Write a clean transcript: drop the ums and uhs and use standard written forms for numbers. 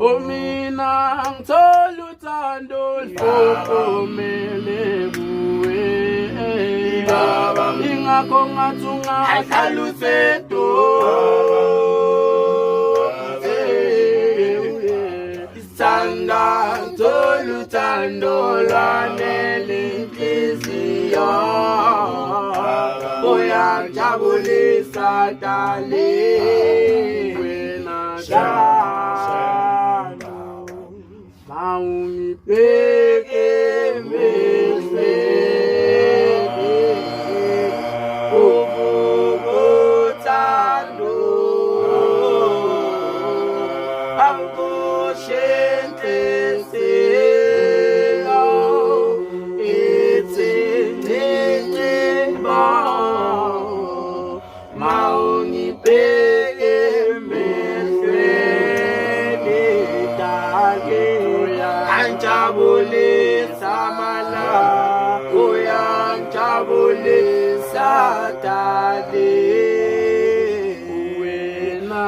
Umina ngithola uthando oluphumele kuwe ingakho ngathi ungahlala useduze isithanda ngithola uthando lwanele inhliziyo uyangijabulisa darling wena shana mawungibheke emehlweni ubuthando angusho enhliziyo ithi ncicimba mawungibheke emehlweni darling angijabulisa mala uyangijabulisa darling wena